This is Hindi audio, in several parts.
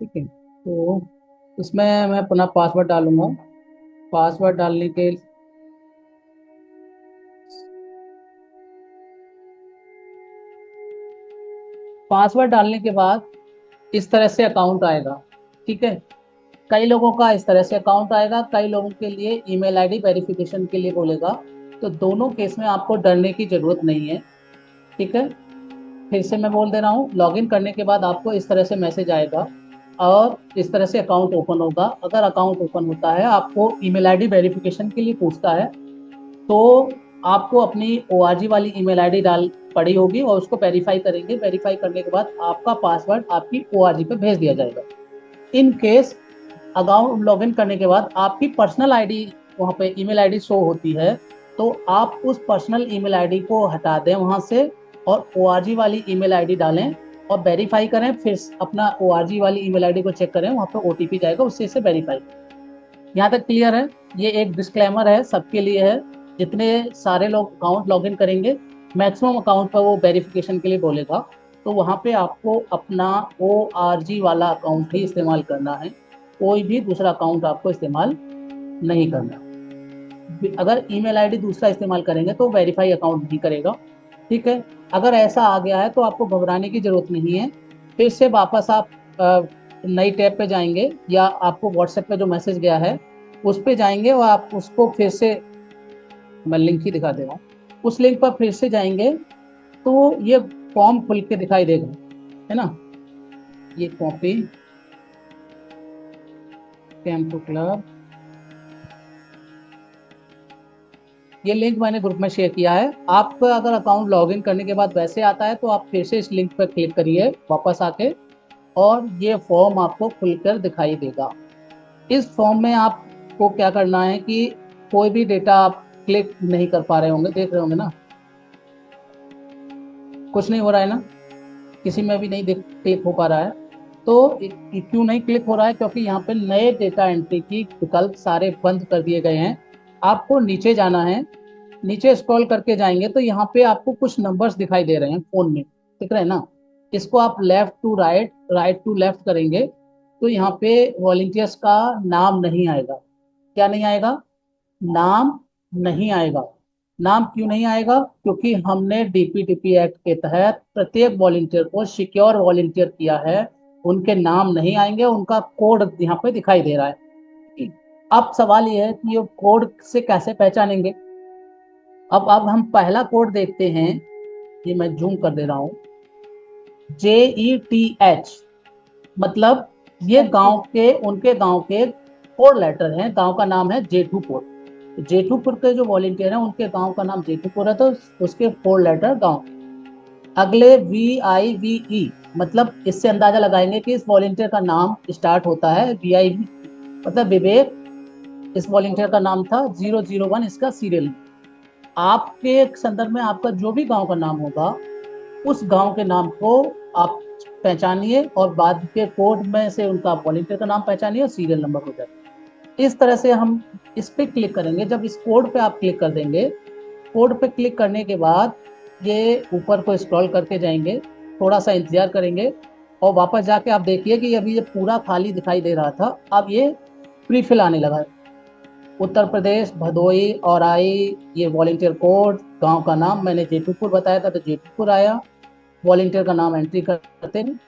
ठीक है, तो इसमें मैं पुनः पासवर्ड डालूंगा। पासवर्ड डालने के पासवर्ड डालने के बाद इस तरह से अकाउंट आएगा। ठीक है, कई लोगों का इस तरह से अकाउंट आएगा, कई लोगों के लिए ईमेल आईडी वेरिफिकेशन के लिए बोलेगा। तो दोनों केस में आपको डरने की जरूरत नहीं है। ठीक है, फिर से मैं बोल दे रहा हूँ, लॉगिन करने के बाद आपको इस तरह से मैसेज आएगा और इस तरह से अकाउंट ओपन होगा। अगर अकाउंट ओपन होता है, आपको ईमेल आईडी वेरिफिकेशन के लिए पूछता है, तो आपको अपनी ORG वाली ईमेल आईडी डाल पड़ी होगी और उसको वेरीफाई करेंगे। वेरीफाई करने के बाद आपका पासवर्ड आपकी ORG पे भेज दिया जाएगा। इन केस अकाउंट लॉगिन करने के बाद आपकी पर्सनल आईडी वहाँ पे ईमेल आईडी शो होती है, तो आप उस पर्सनल ईमेल आईडी को हटा दें वहाँ से और ORG वाली ईमेल आईडी डालें और वेरीफाई करें। फिर अपना ORG वाली ईमेल आईडी को चेक करें, वहाँ पे OTP जाएगा, उससे इसे वेरीफाई। यहाँ तक क्लियर है? ये एक डिस्क्लेमर है, सबके लिए है। जितने सारे लोग अकाउंट लॉगिन करेंगे, मैक्सिमम अकाउंट पर वो वेरिफिकेशन के लिए बोलेगा, तो वहाँ पे आपको अपना ORG वाला अकाउंट ही इस्तेमाल करना है। कोई भी दूसरा अकाउंट आपको इस्तेमाल नहीं करना। अगर ईमेल आईडी दूसरा इस्तेमाल करेंगे तो वेरीफाई अकाउंट नहीं करेगा। ठीक है, अगर ऐसा आ गया है तो आपको घबराने की जरूरत नहीं है। फिर से वापस आप नई टैब पे जाएंगे या आपको व्हाट्सएप पे जो मैसेज गया है उस पे जाएंगे और आप उसको फिर से, मैं लिंक ही दिखा दे रहा हूँ, उस लिंक पर फिर से जाएंगे तो ये फॉर्म खुल के दिखाई देगा, है ना। ये कॉपी कैंप टू क्लब, ये लिंक मैंने ग्रुप में शेयर किया है। आपका अगर अकाउंट लॉगिन करने के बाद वैसे आता है तो आप फिर से इस लिंक पर क्लिक करिए वापस आके, और ये फॉर्म आपको खुलकर दिखाई देगा। इस फॉर्म में आपको क्या करना है कि कोई भी डेटा आप क्लिक नहीं कर पा रहे होंगे, देख रहे होंगे ना, कुछ नहीं हो रहा है ना, किसी में भी नहीं देख क्लिक हो पा रहा है। तो क्यों नहीं क्लिक हो रहा है? क्योंकि यहाँ पे नए डेटा एंट्री की विकल्प सारे बंद कर दिए गए हैं। आपको नीचे जाना है, नीचे स्क्रॉल करके जाएंगे तो यहाँ पे आपको कुछ नंबर्स दिखाई दे रहे हैं फोन में, दिख रहे हैं ना। इसको आप left to right, right to left करेंगे तो यहाँ पे वॉलंटियर्स का नाम नहीं आएगा। क्या नहीं आएगा? नाम नहीं आएगा। नाम क्यों नहीं आएगा? क्योंकि हमने DPDP एक्ट के तहत प्रत्येक वॉलंटियर को सिक्योर वॉलंटियर किया है। उनके नाम नहीं आएंगे, उनका कोड यहाँ पे दिखाई दे रहा है। अब सवाल ये है कि ये कोड से कैसे पहचानेंगे। अब हम पहला कोड देखते हैं, ये मैं जूम कर दे रहा हूँ। JETH, मतलब ये गांव के, उनके गांव के 4 लेटर हैं। गांव का नाम है जेठूपुर। जेठूपुर के जो वॉलेंटियर हैं उनके गांव का नाम जेठूपुर है, तो उसके 4 लेटर गांव। अगले VIVE, मतलब इससे अंदाजा लगाएंगे कि इस वॉलेंटियर का नाम स्टार्ट होता है VIV, मतलब विवेक। इस वॉलेंटियर का नाम था 001, इसका सीरियल। आपके संदर्भ में आपका जो भी गांव का नाम होगा, उस गांव के नाम को आप पहचानिए और बाद के कोड में से उनका वॉलंटियर का नाम पहचानिए और सीरियल नंबर हो जाए। इस तरह से हम इस पे क्लिक करेंगे। जब इस कोड पे आप क्लिक कर देंगे, कोड पे क्लिक करने के बाद ये ऊपर को स्क्रॉल करके जाएंगे, थोड़ा सा इंतजार करेंगे और वापस जाके आप देखिए कि अभी ये पूरा खाली दिखाई दे रहा था, अब ये प्रीफिल आने लगा है। उत्तर प्रदेश, भदोई, औराई, ये वॉलंटियर कोड, गांव का नाम मैंने जेठूपुर बताया था तो जेठूपुर आया। वॉलंटियर का नाम एंट्री करते हैं।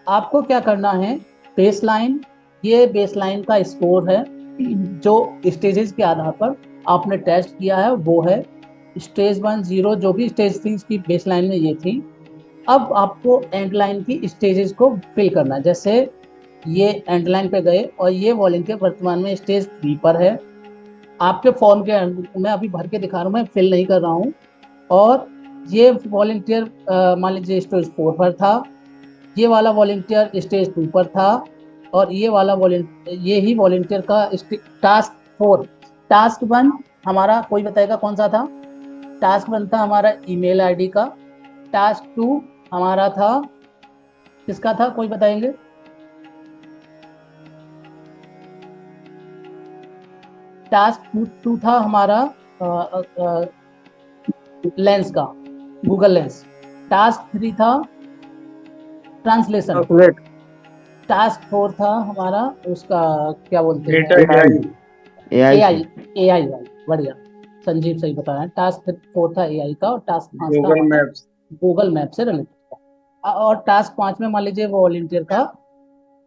आपको क्या करना है, बेस लाइन, ये बेस लाइन का स्कोर है जो स्टेजेस के आधार पर आपने टेस्ट किया है, वो है स्टेज 1 0, जो भी स्टेज थी इसकी बेस लाइन में ये थी। अब आपको एंड लाइन की स्टेजेस को फिल करना है। जैसे ये एंड लाइन पे गए और ये वॉलंटियर वर्तमान में स्टेज 3 पर है। आपके फॉर्म के मैं अभी भर के दिखा रहा हूँ, मैं फिल नहीं कर रहा हूँ। और ये वॉलंटियर मान लीजिए स्टेज 4 पर था, ये वाला वॉलंटियर स्टेज 2 पर था, और ये वाला वॉलंटियर, ये ही वॉलंटियर का टास्क 4। टास्क 1 हमारा कोई बताएगा कौन सा था? टास्क 1 था हमारा ईमेल आईडी का। टास्क 2 हमारा था, किसका था कोई बताएंगे? टास्क 2 था हमारा लेंस का, गूगल लेंस। टास्क 3 था ट्रांसलेशन। ट्रांसलेट। टास्क 4 था हमारा, उसका क्या बोलते हैं, डेटा एआई। AI AI. से। एआई वाला, बढ़िया, संजीव सही बताया। टास्क 4 था एआई का, और टास्क 5 था गूगल हमारा मैप्स। गूगल मैप से रिलेटेड था। और टास्क 5 में मान लीजिए वॉलंटियर का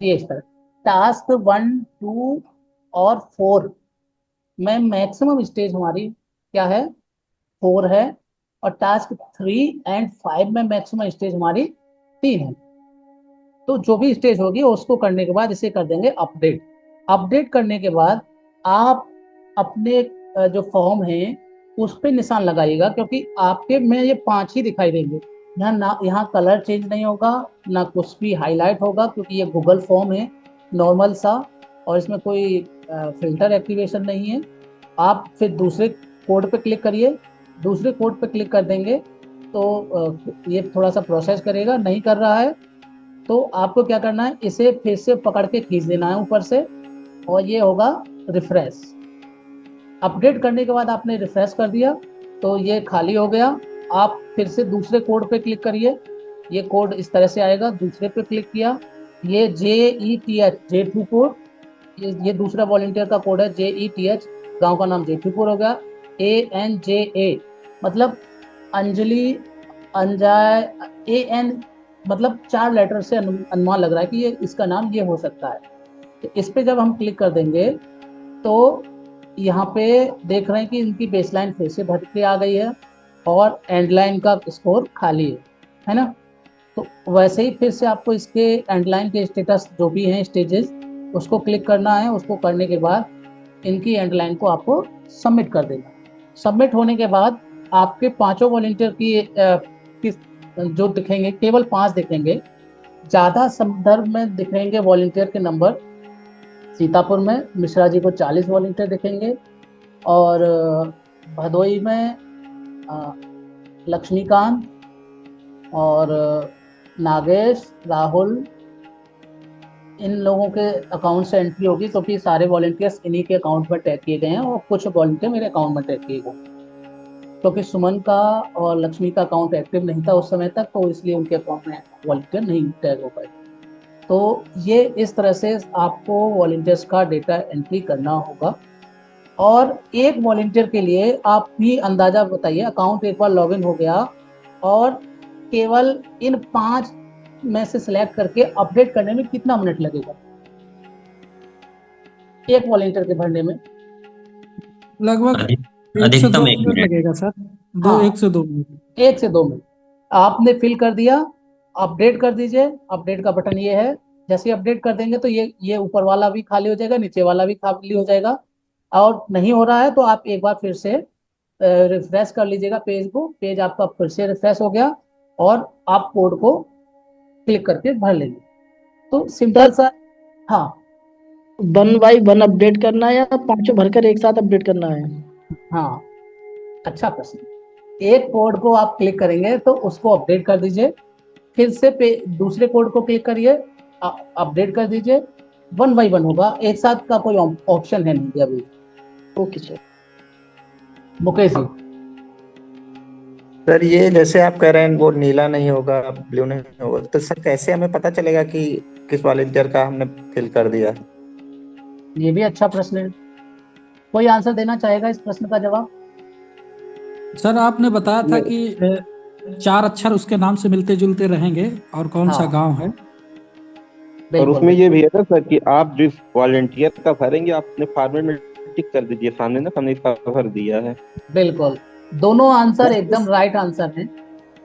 ये इस तरह। टास्क 1, 2 और 4 में मैक्सिमम स्टेज हमारी क्या है, 4 है। और टास्क 3 एंड 5 में मैक्सिमम स्टेज हमारी 3 है। तो जो भी स्टेज होगी उसको करने के बाद इसे कर देंगे अपडेट। अपडेट करने के बाद आप अपने जो फॉर्म है उस पे निशान लगाइएगा, क्योंकि आपके में ये 5 ही दिखाई देंगे। यहाँ ना, यहाँ कलर चेंज नहीं होगा, ना कुछ भी हाईलाइट होगा, क्योंकि ये गूगल फॉर्म है नॉर्मल सा, और इसमें कोई फिल्टर एक्टिवेशन नहीं है। आप फिर दूसरे कोड पे क्लिक करिए। दूसरे कोड पे क्लिक कर देंगे तो ये थोड़ा सा प्रोसेस करेगा, नहीं कर रहा है तो आपको क्या करना है, इसे फिर से पकड़ के खींच देना है ऊपर से, और ये होगा रिफ्रेश। अपडेट करने के बाद आपने रिफ्रेश कर दिया तो ये खाली हो गया। आप फिर से दूसरे कोड पे क्लिक करिए, ये कोड इस तरह से आएगा। दूसरे पे क्लिक किया, ये JETH जेठूपुर, ये दूसरा वॉलंटियर का कोड है JETH। गांव का नाम जेठूपुर हो गया। ANJA मतलब अंजलि, अंजाय, AN मतलब 4 लेटर से अनुमान लग रहा है कि ये इसका नाम ये हो सकता है। तो इस पे जब हम क्लिक कर देंगे तो यहाँ पे देख रहे हैं कि इनकी बेसलाइन फिर से भर के आ गई है, और एंड लाइन का स्कोर खाली है ना। तो वैसे ही फिर से आपको इसके एंड लाइन के स्टेटस जो भी हैं स्टेजेस, उसको क्लिक करना है। उसको करने के बाद इनकी एंड लाइन को आपको सबमिट कर देना। सबमिट होने के बाद आपके पांचों वॉलंटियर जो दिखेंगे, केवल 5 दिखेंगे। ज़्यादा संदर्भ में दिखेंगे वॉलंटियर के नंबर। सीतापुर में मिश्रा जी को 40 वॉलंटियर दिखेंगे, और भदोई में लक्ष्मीकांत और नागेश, राहुल, इन लोगों के अकाउंट से एंट्री होगी, क्योंकि सारे वॉलंटियर्स इन्हीं के अकाउंट में टैग किए गए हैं, और कुछ वॉलंटियर मेरे अकाउंट में टैग किए गए, क्योंकि सुमन का और लक्ष्मी का अकाउंट एक्टिव नहीं था उस समय तक, तो इसलिए उनके अकाउंट में वॉलंटियर नहीं टैग हो पाए। तो ये इस तरह से आपको वॉलंटियर्स का डेटा एंट्री करना होगा। और एक वॉलंटियर के लिए आप भी अंदाजा बताइए, अकाउंट एक बार लॉगिन हो गया और केवल इन 5 में से सिलेक्ट करके अपडेट करने में कितना मिनट लगेगा एक वॉलंटियर के भरने में? लगभग अधिक 1 से 2 अधिकतम 1 मिनट मिनट। लगेगा सर। हाँ, 1 से 2 मिनट। 1 से 2 मिनट। आपने फिल कर दिया, अपडेट कर दीजिए। अपडेट का बटन ये है, जैसे अपडेट कर देंगे तो ये ऊपर वाला भी खाली हो जाएगा, नीचे वाला भी खाली हो जाएगा। और नहीं हो रहा है तो आप एक बार फिर से रिफ्रेश कर लीजिएगा पेज को। पेज आपका फिर से रिफ्रेश हो गया, और आप कोड को क्लिक करके भर लेंगे। तो सिंपल सा। हाँ 1 बाई 1 अपडेट करना है या 5 भरकर एक साथ अपडेट करना है? हाँ, अच्छा प्रश्न। एक कोड को आप क्लिक करेंगे तो उसको अपडेट कर दीजिए, फिर से दूसरे कोड को क्लिक करिए, अपडेट कर दीजिए। 1 बाई 1 होगा, एक साथ का कोई ऑप्शन है नहीं अभी। Okay sir. Mukesh ji. Sir ये जैसे आप कह रहे हैं वो नीला नहीं होगा, ब्लू नहीं होगा, तो सर कैसे हमें पता चलेगा कि किस वॉलंटियर का हमने फिल कर दिया? ये भी अच्छा प्रश्न है। कोई आंसर देना चाहेगा इस प्रश्न का जवाब? सर आपने बताया था कि 4 अक्षर उसके नाम से मिलते जुलते रहेंगे और कौन सा हाँ गांव है। और बिल्कुल उसमें ये भी है ना सर कि आप जिस वॉलंटियर का भरेंगे आप अपने फॉर्मेट में टिक कर दीजिए सामने ना, हमने इसका भर दिया है। बिल्कुल, दोनों आंसर एकदम राइट आंसर हैं।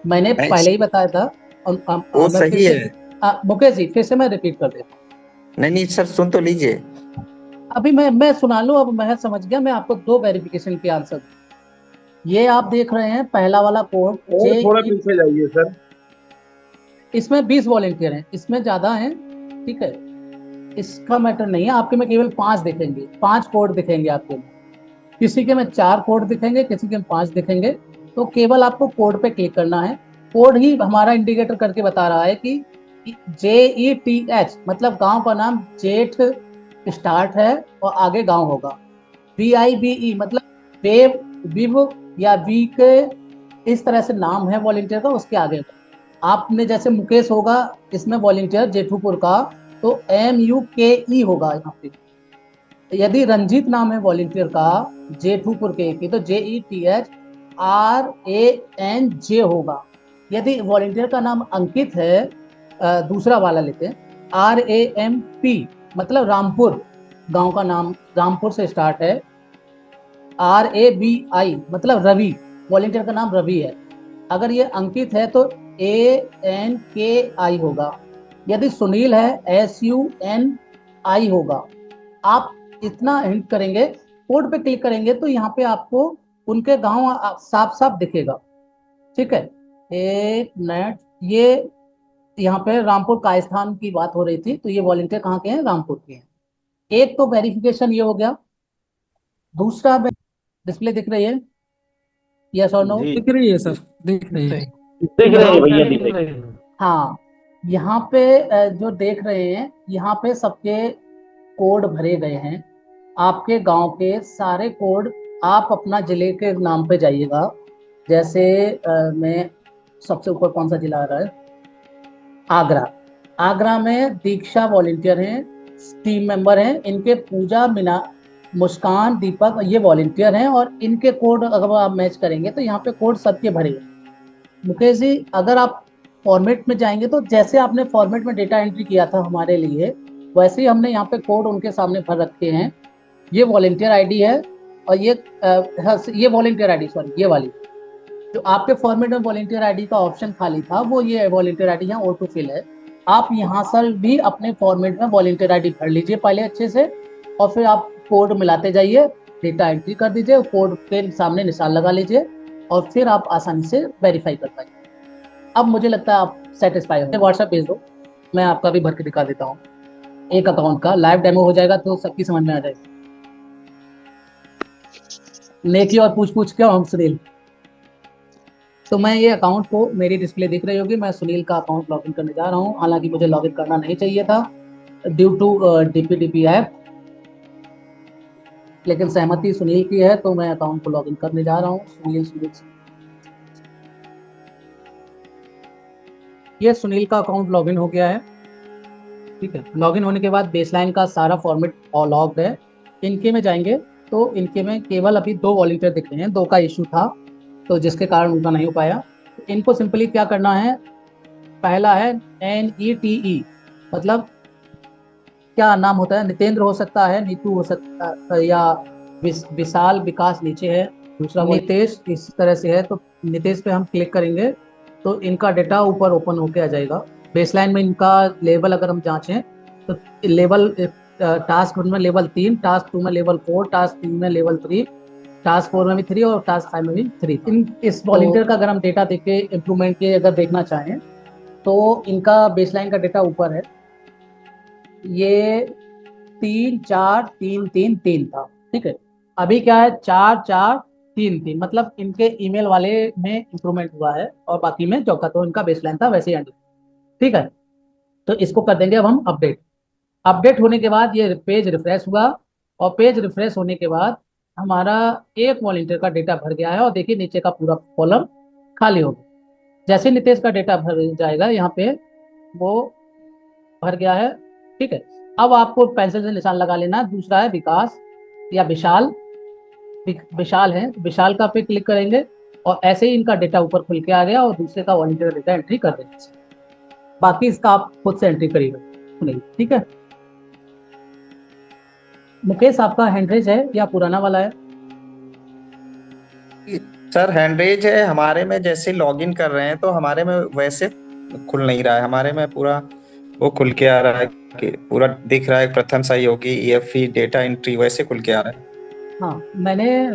मैंने पहले ही बताया था। वो मैं फिर सही से है। मुकेश जी फिर से मैं रिपीट कर देता हूँ। नहीं नहीं सर, सुन तो लीजिए। अभी मैं सुना लूँ, अब मैं समझ गया। मैं आपको 2 वेरिफिकेशन के आंसर। ये आप देख रहे हैं पहला वाला कोड और थोड़ा पीछे जाइए सर। इसमें 20 वॉलेंटियर हैं, इसमें ज्यादा हैं, ठीक है, इसका मैटर नहीं है। आपके में केवल 5 दिखेंगे, 5 कोड दिखेंगे आपके में। किसी के में 4 कोड दिखेंगे, किसी के में 5 दिखेंगे। तो केवल आपको कोड पे क्लिक करना है। कोड ही हमारा इंडिकेटर करके बता रहा है कि JETH मतलब गांव का नाम जेठ स्टार्ट है और आगे गांव होगा। VIVE मतलब वेव, विव या वी के इस तरह से नाम है वॉलेंटियर का, उसके आगे आपने जैसे मुकेश होगा, इसमें वॉलेंटियर जेठूपुर का तो MUKE होगा यहाँ पे। यदि रंजीत नाम है वॉलेंटियर का जेठूपुर के की, तो JETHRANJ होगा। यदि वॉलेंटियर का नाम अंकित है, दूसरा वाला लेते हैं, RAMP मतलब रामपुर, गांव का नाम रामपुर से स्टार्ट है। RABI मतलब रवि, वॉलेंटियर का नाम रवि है। अगर ये अंकित है तो ANKI होगा। यदि सुनील है SUNI होगा। आप इतना हिंट करेंगे, कोड पे क्लिक करेंगे तो यहाँ पे आपको उनके गांव साफ साफ दिखेगा। ठीक है, एक मिनट, ये यहाँ पे रामपुर कायस्थान की बात हो रही थी, तो ये वॉलेंटियर कहाँ के हैं? रामपुर के हैं। एक तो वेरिफिकेशन ये हो गया। दूसरा डिस्प्ले दिख रही है, यस और नो? जी दिख रही है सर, दिख रही है। दिख रहे हैं भैया, दिख रहे हैं। हाँ, यहाँ पे जो देख रहे हैं, यहाँ पे सबके कोड भरे गए हैं। आपके गांव के सारे कोड, आप अपना जिले के नाम पे जाइएगा। जैसे मैं सबसे ऊपर कौन सा जिला आ रहा है? आगरा। आगरा में दीक्षा वॉलेंटियर हैं, टीम मेंबर हैं। इनके पूजा, मीना, मुस्कान, दीपक, ये वॉलेंटियर हैं और इनके कोड अगर आप मैच करेंगे तो यहाँ पे कोड सबके भरे हैं। मुकेश जी, अगर आप फॉर्मेट में जाएंगे तो जैसे आपने फॉर्मेट में डेटा एंट्री किया था हमारे लिए, वैसे ही हमने यहाँ पे कोड उनके सामने भर रखे हैं। ये वॉलेंटियर आईडी है और ये वॉलेंटियर आईडी, सॉरी, ये वाली जो आपके फॉर्मेट में वॉलेंटियर आईडी का ऑप्शन खाली था, वो ये वॉलेंटियर आईडी यहाँ ऑटो फिल है। आप यहाँ से भी अपने फॉर्मेट में वॉलेंटियर आईडी भर लीजिए पहले अच्छे से, और फिर आप कोड मिलाते जाइए, डेटा एंट्री कर दीजिए, कोड के सामने निशान लगा लीजिए और फिर आप आसानी से वेरीफाई कर पाएंगे। अब मुझे लगता है आप सेटिस्फाई हो। व्हाट्सएप भेज दो, मैं आपका भी भर के दिखा देता हूँ। एक अकाउंट का लाइव डेमो हो जाएगा तो सबकी समझ में आ जाएगी। नेकी और पूछ पूछ क्यों हम सुनील। तो मैं ये अकाउंट को, मेरी डिस्प्ले दिख रही होगी, मैं सुनील का अकाउंट लॉगिन करने जा रहा हूँ। हालांकि मुझे लॉगिन करना नहीं चाहिए था ड्यू टू DPDP ऐप, लेकिन सहमति सुनील की है तो मैं अकाउंट को लॉगिन करने जा रहा हूँ। सुनील, ये सुनील का अकाउंट लॉगिन हो गया है। ठीक है, लॉगिन होने के बाद बेसलाइन का सारा फॉर्मेट और लॉग्ड है। इनके में जाएंगे तो इनके में केवल अभी 2 वॉलेंटियर दिख रहे हैं, 2 का इशू था तो जिसके कारण उनका नहीं हो पाया। इनको सिंपली क्या करना है, पहला है NETE, मतलब क्या नाम होता है, नितेंद्र हो सकता है, नीतू हो सकता है, या विशाल, विकास नीचे है, दूसरा नितेश इस तरह से है। तो नितेश पे हम क्लिक करेंगे तो इनका डेटा ऊपर ओपन होके आ जाएगा। बेसलाइन में इनका लेवल अगर हम जांचें तो लेवल टास्क 1 में लेवल 3, टास्क 2 में लेवल 4, टास्क 3 में लेवल 3, टास्क 4 में भी 3 और टास्क 5 में भी 3। इस वॉलेंटियर का अगर हम डेटा देख के इम्प्रूवमेंट के अगर देखना चाहें तो इनका बेसलाइन का डेटा ऊपर है, ये 3 4 3 3 3 था। ठीक है, अभी क्या है 4 4 3 3, मतलब इनके ईमेल वाले में इम्प्रूवमेंट हुआ है और बाकी में जो का तो इनका बेसलाइन था वैसे ही एंड। ठीक है, तो इसको कर देंगे अब हम अपडेट होने के बाद ये पेज रिफ्रेश हुआ और पेज रिफ्रेश होने के बाद हमारा एक वॉलेंटियर का डेटा भर गया है और देखिए नीचे का पूरा कॉलम खाली हो गया। जैसे नितेश का डेटा भर जाएगा यहाँ पे वो भर गया है। ठीक है, अब आपको पेंसिल से निशान लगा लेना। दूसरा है विकास या विशाल है, विशाल का पे क्लिक करेंगे और ऐसे ही इनका डेटा ऊपर खुल के आ गया और दूसरे का वॉलेंटियर डेटा एंट्री कर देंगे। बाकी इसका आप खुद से एंट्री करिएगा। ठीक है, मुकेश आपका हैंडरेज है या पुराना वाला है? सर हैंडरेज है हमारे में, जैसे लॉगिन कर रहे हैं तो हमारे में वैसे खुल नहीं रहा है। हमारे में पूरा वो खुल के आ रहा है कि पूरा दिख रहा है, प्रथम सहयोगी EFE डेटा एंट्री वैसे खुल के आ रहा है। हाँ, मैंने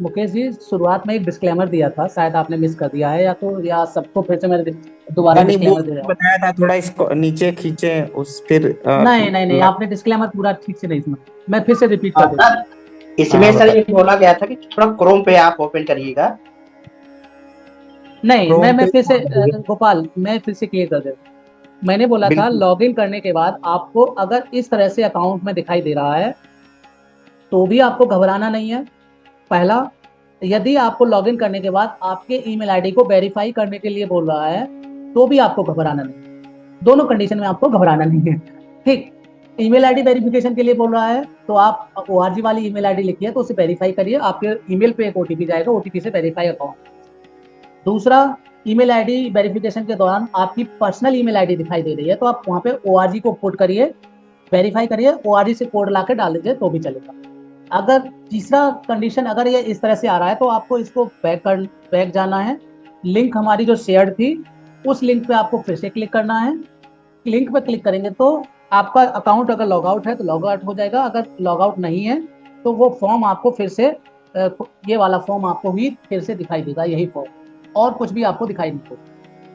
मुकेश जी शुरुआत में एक डिस्क्लेमर दिया था, शायद आपने मिस कर दिया है या सबको फिर से मैंने दोबारा डिस्क्लेमर दे रहा हूं। बताया था थोड़ा इसको नीचे खींचे उस फिर नहीं, आपने डिस्क्लेमर पूरा ठीक से नहीं सुना, मैं फिर से रिपीट कर देता हूं। इसमें सर ये बोला गया था कि थोड़ा क्रोम पे आप ओपन करिएगा। नहीं, मैं फिर से गोपाल, मैं फिर से क्लियर कर देता हूं। मैंने बोला था लॉगिन करने के बाद आपको अगर इस तरह से अकाउंट में दिखाई दे रहा है तो भी आपको घबराना नहीं है। पहला, यदि आपको लॉगिन करने के बाद आपके ईमेल आईडी को वेरीफाई करने के लिए बोल रहा है तो भी आपको घबराना नहीं। दोनों कंडीशन में आपको घबराना नहीं है। ठीक, ईमेल आईडी वेरिफिकेशन के लिए बोल रहा है, तो आप ORG वाली ईमेल आईडी लिखिए, तो उसे वेरीफाई करिए, आपके ईमेल पे एक OTP जाएगा, OTP से वेरीफाई अकाउंट। दूसरा, ईमेल आईडी वेरिफिकेशन के दौरान आपकी पर्सनल ईमेल आईडी दिखाई दे रही है, तो आप वहाँ पे ORG को पुट करिए, वेरीफाई करिए, ORG से कोड ला के डाल दीजिए तो भी चलेगा। अगर तीसरा कंडीशन अगर ये इस तरह से आ रहा है, तो आपको इसको बैक जाना है, लिंक हमारी जो शेयर थी उस लिंक पे आपको फिर से क्लिक करना है। लिंक पे क्लिक करेंगे तो आपका अकाउंट अगर लॉग आउट है तो लॉग आउट हो जाएगा, अगर लॉग आउट नहीं है तो वो फॉर्म आपको फिर से ये वाला फॉर्म आपको ही फिर से दिखाई देगा, यही फॉर्म, और कुछ भी आपको दिखाई नहीं देगा।